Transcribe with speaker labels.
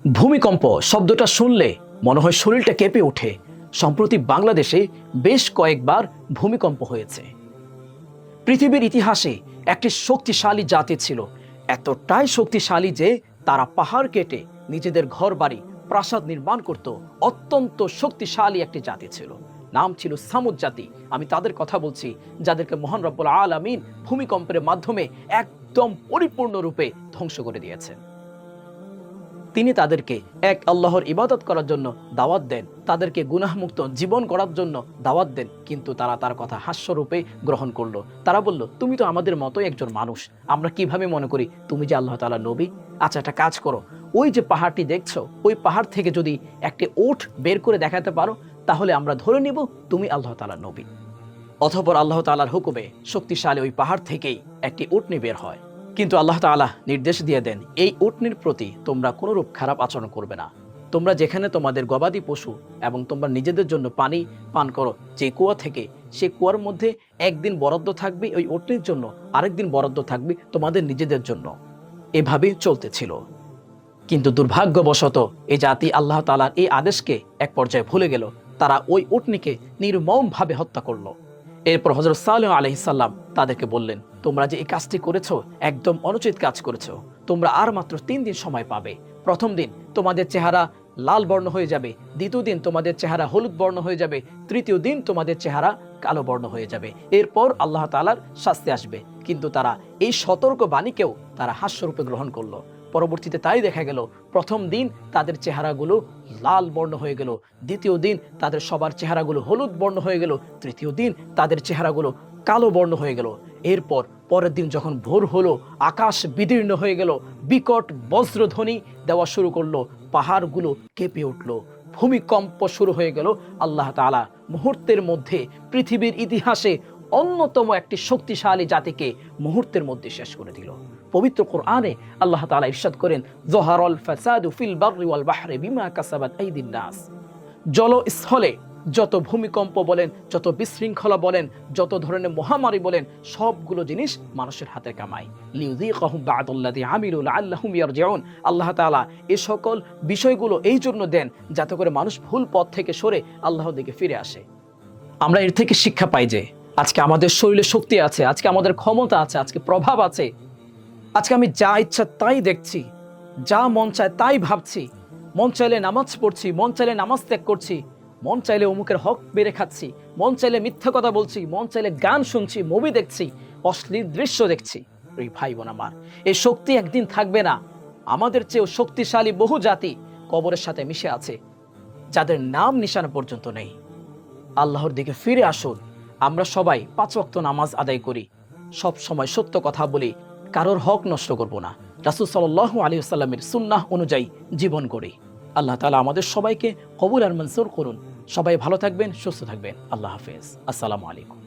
Speaker 1: ভূমিকম্প শব্দটা শুনলে মনে হয় শরীরটা কেঁপে ওঠে। সম্প্রতি বাংলাদেশে বেশ কয়েকবার ভূমিকম্প হয়েছে। পৃথিবীর ইতিহাসে একটি শক্তিশালী জাতি ছিল, এতটাই শক্তিশালী যে তারা পাহাড় কেটে নিজেদের ঘরবাড়ি প্রাসাদ নির্মাণ করত। অত্যন্ত শক্তিশালী একটি জাতি ছিল, নাম ছিল সামুদ জাতি। আমি তাদের কথা বলছি, যাদেরকে মহান রব্বুল আলামিন ভূমিকম্পের মাধ্যমে একদম পরিপূর্ণরূপে ধ্বংস করে দিয়েছেন। তিনি তাদেরকে এক আল্লাহর ইবাদত করার জন্য দাওয়াত দেন, তাদেরকে গুনাহমুক্ত জীবন গড়ার জন্য দাওয়াত দেন, কিন্তু তারা তার কথা হাস্যরূপে গ্রহণ করলো। তারা বলল, তুমি তো আমাদের মতোই একজন মানুষ, আমরা কিভাবে মনে করি তুমি যে আল্লাহ তাআলার নবী? আচ্ছা, একটা কাজ করো, ওই যে পাহাড়টি দেখছো, ওই পাহাড় থেকে যদি একটি ওট বের করে দেখাতে পারো, তাহলে আমরা ধরে নিব তুমি আল্লাহ তাআলার নবী। অতঃপর আল্লাহ তাআলার হুকুমে শক্তিশালী ওই পাহাড় থেকেই একটি উটনি বের হয়। কিন্তু আল্লাহ তাআলা নির্দেশ দিয়ে দেন, এই উটনির প্রতি তোমরা কোনোরূপ খারাপ আচরণ করবে না। তোমরা যেখানে তোমাদের গবাদি পশু এবং তোমরা নিজেদের জন্য পানি পান করো যে কুয়া থেকে, সে কুয়ার মধ্যে একদিন বরাদ্দ থাকবে ওই উটনির জন্য, আরেকদিন বরাদ্দ থাকবে তোমাদের নিজেদের জন্য। এভাবে চলতেছিল। কিন্তু দুর্ভাগ্যবশত এই জাতি আল্লাহ তাআলার এই আদেশকে এক পর্যায়ে ভুলে গেল। তারা ওই উটনিকে নির্মমভাবে হত্যা করলো। এরপর হযরত সালেহ আলাইহিস সালাম তাদেরকে বললেন, তোমরা যে এই কাজটি করেছো একদম অনুচিত কাজ করেছো। তোমরা আর মাত্র 3 দিন সময় পাবে। প্রথম দিন তোমাদের চেহারা লাল বর্ণ হয়ে যাবে, দ্বিতীয় দিন তোমাদের চেহারা হলুদ বর্ণ হয়ে যাবে, তৃতীয় দিন তোমাদের চেহারা কালো বর্ণ হয়ে যাবে। এরপর আল্লাহ তাআলার শাস্তি আসবে। কিন্তু তারা এই সতর্ক বাণীকেও তারা হাস্যরূপে গ্রহণ করলো। পরবর্তীতে তাই দেখা গেল, প্রথম দিন তাদের চেহারাগুলো লাল বর্ণ হয়ে গেল, দ্বিতীয় দিন তাদের সবার চেহারাগুলো হলুদ বর্ণ হয়ে গেল, তৃতীয় দিন তাদের চেহারাগুলো কালো বর্ণ হয়ে গেল। এরপর পরের দিন যখন ভোর হলো, আকাশ বিদীর্ণ হয়ে গেল, বিকট বজ্রধ্বনি দেওয়া শুরু করলো, পাহাড়গুলো কেঁপে উঠল, ভূমিকম্প শুরু হয়ে গেল। আল্লাহ তাআলা মুহূর্তের মধ্যে পৃথিবীর ইতিহাসে অন্যতম একটি শক্তিশালী জাতিকে মুহূর্তের মধ্যে শেষ করে দিল। পবিত্র কোরআনে আল্লাহ তাআলা ইরশাদ করেন, যহারাল ফাসাদু ফিল বাররি ওয়াল বাহরি বিমা কাসাবাত আইদিন নাস। জলস্থলে যত ভূমিকম্প বলেন, যত বিশৃঙ্খলা বলেন, যত ধরনের মহামারী বলেন, সবগুলো জিনিস মানুষের হাতে কামাই। লিউযীকাহুম বা'দাল্লাযী আমিলু লাআল্লাহুম ইয়ারজিউন। আল্লাহ তাআলা এই সকল বিষয়গুলো এই জন্য দেন যাতে করে মানুষ ভুল পথ থেকে সরে আল্লাহর দিকে ফিরে আসে। আমরা এর থেকে শিক্ষা পাই যে আজকে আমাদের শরীরে শক্তি আছে, আজকে আমাদের ক্ষমতা আছে, আজকে প্রভাব আছে। আজকে আমি যা ইচ্ছা তাই দেখছি, যা মন চায় তাই ভাবছি, মন চাইলে নামাজ পড়ছি, মন চাইলে নামাজ ত্যাগ করছি, মন চাইলে অমুকের হক বেড়ে খাচ্ছি, মন চাইলে মিথ্যা কথা বলছি, মন চাইলে গান শুনছি, মুভি দেখছি, অশ্লীল দৃশ্য দেখছি। এই ভাই বোন আমার, এই শক্তি একদিন থাকবে না। আমাদের চেয়েও শক্তিশালী বহু জাতি কবরের সাথে মিশে আছে, যাদের নাম নিশানা পর্যন্ত নেই। আল্লাহর দিকে ফিরে আসুন। আমরা সবাই 5 ওয়াক্ত নামাজ আদায় করি, সব সময় সত্য কথা বলি, কারোর হক নষ্ট করব না, রাসূল সাল্লাল্লাহু আলাইহি ওয়াসাল্লামের সুন্নাহ অনুযায়ী জীবন গড়ি। আল্লাহ তাআলা আমাদের সবাইকে কবুল আর মনসুর করুন। সবাই ভালো থাকবেন, সুস্থ থাকবেন। আল্লাহ হাফেজ। আসসালামু আলাইকুম।